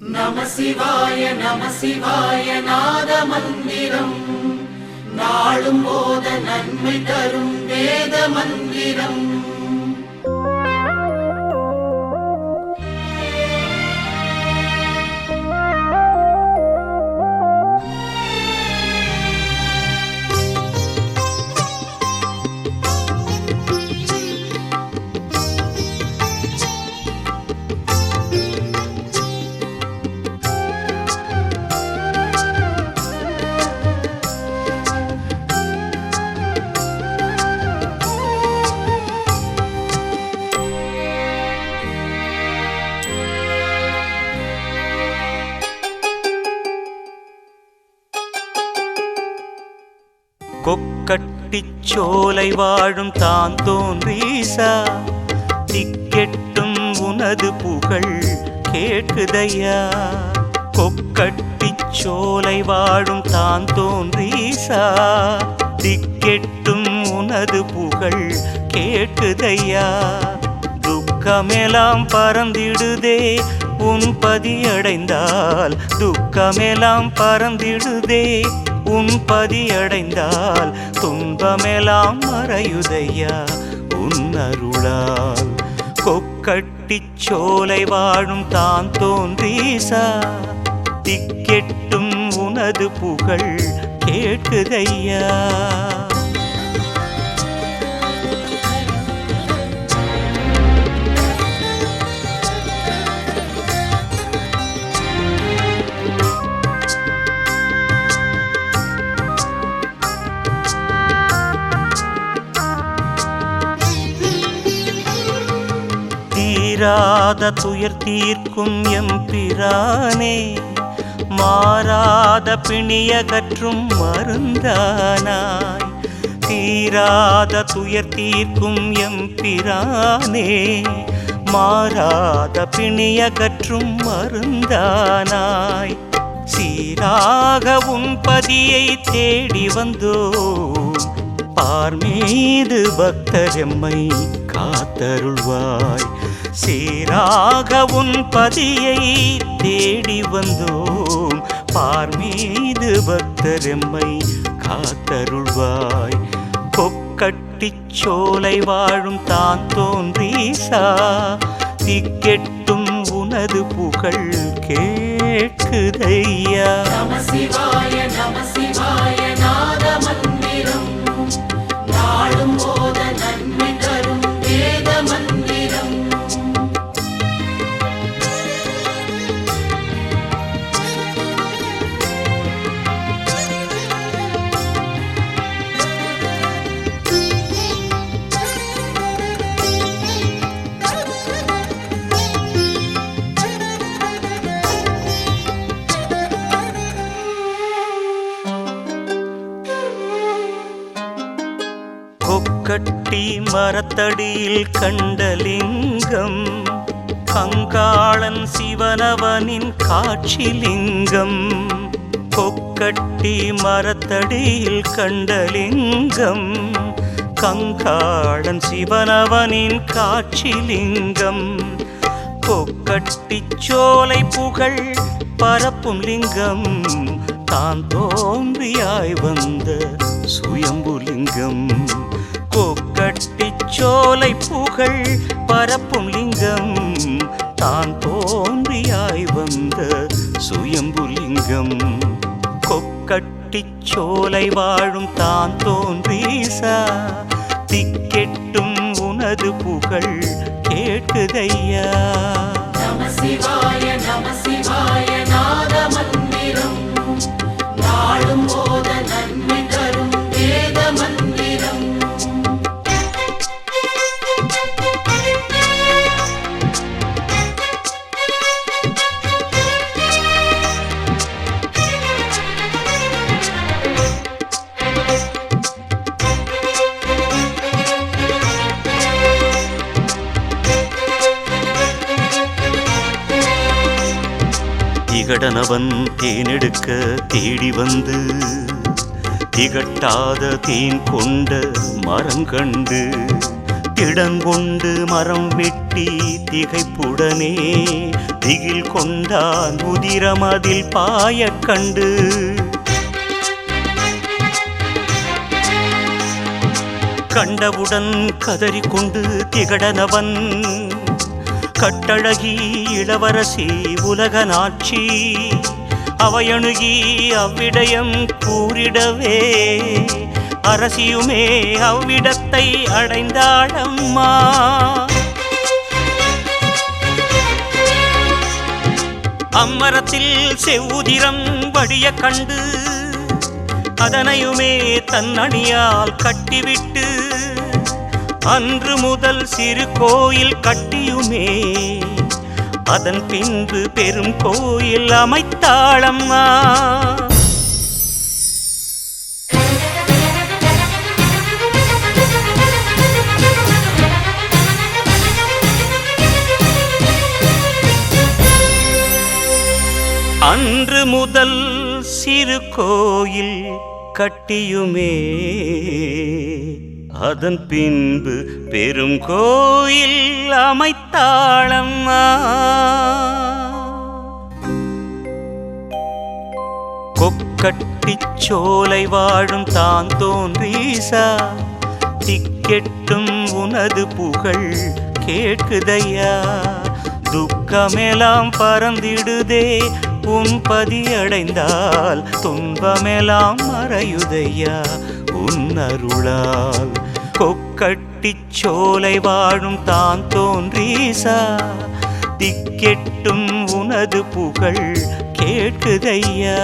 நம சிவாய நாத மந்திரம் நாளும் போத நன்மை தரும் வேத மந்திரம். கொக்கட்டிச் சோலை வாழும் தான் தோன்றீசா, திக்கெட்டும் உனது புகழ் கேட்குதையா. கொக்கட்டிச் சோலை வாழும் தான் தோன்றீசா, திக்கெட்டும் உனது புகழ் கேட்குதையா. துக்கமெல்லாம் பறந்திடுதே உன் பதியடைந்தால், துக்கமெல்லாம் பறந்திடுதே உன் பதியடைந்தால், துன்பமெல்லாம் மறையுதையா உன் அருளால். கொக்கட்டிச் சோலை வாழும் தான் தோன்றீசா, திக்கெட்டும் உனது புகழ் கேட்குதையா. தீராத துயர் தீர்க்கும் எம்பிரானே, மாறாத பிணியகற்றும் மருந்தானாய். தீராத துயர் தீர்க்கும் எம்பிரானே, மாறாத பிணியகற்றும் மருந்தானாய். சீராக உன் பதியை தேடி வந்தோம், பார் மீது பக்தரெம்மை காத்தருள்வாய். சீராக உன் பதியை தேடி வந்தோம், பார் மீது பக்தரெம்மை காத்தருள்வாய். கொக்கட்டிச் சோலை வாழும் தான் தோன்றீசா, திக்கெட்டும் உனது புகழ் கேட்குதையா. நம சிவாய நாத மந்திரம் நாளும் போத நன்மை தரும் வேத மந்திரம். கொக்கட்டி மரத்தடியில் கண்டலிங்கம், கங்காளன் சிவனவனின் காட்சிலிங்கம். கொக்கட்டி மரத்தடியில் கண்டலிங்கம், கங்காளன் சிவனவனின் காட்சிலிங்கம். கொக்கட்டிச் சோலை புகழ் பரப்பும் லிங்கம், தான் தோன்றியாய் வந்த சுயம்புலிங்கம். கொக்கட்டிச் சோலை புகழ் பரப்பும் லிங்கம், தான் தோன்றியாய் வந்த சுயம்புலிங்கம். கொக்கட்டிச் சோலை வாழும் தான் தோன்றீசா, திக்கெட்டும் உனது புகழ் கேட்குதையா. நம சிவாய நாத மந்திரம் நாளும் போத நன்மை தரும் வேத மந்திரம். திகடனவன் தேனெடுக்க தேடி வந்து, திகட்டாத தேன் கொண்ட மரங்கண்டு. இடங்கொண்டு மரம் வெட்டி திகைப்புடனே திகில் கொண்டான் உதிரமதில் பாயக் கண்டு கண்டவுடன் கதறிக்கொண்டு திகழனவன் கட்டழகி இளவரசி உலகநாட்சி அவையணுகி அவ்விடயம் கூறிடவே அரசியுமே அவ்விடத்தை அடைந்தாளம்மா. அம்மரத்தில் செவ்வுதிரம் வடிய கண்டு அதனையுமே தன் அணியால் கட்டிவிட்டு அன்று முதல் சிறு கோயில் கட்டியுமே அதன் பின்பு பெரும் கோயில் அமைத்தாளம்மா. அன்று முதல் சிறு கோயில் கட்டியுமே அதன் பின்பு பெரும் கோயில் அமைத்தாளம்மா. கொக்கட்டிச் சோலை வாழும் தான் தோன்றீசா திக்கெட்டும் உனது புகழ் கேட்குதையா துக்கமெல்லாம் பறந்திடுதே உன் பதியடைந்தால் துன்பமெல்லாம் மறையுதையா உன் அருளால். கொக்கட்டிச் சோலை வாழும் தான் தோன்றீசா திக்கெட்டும் உனது புகழ் கேட்குதையா.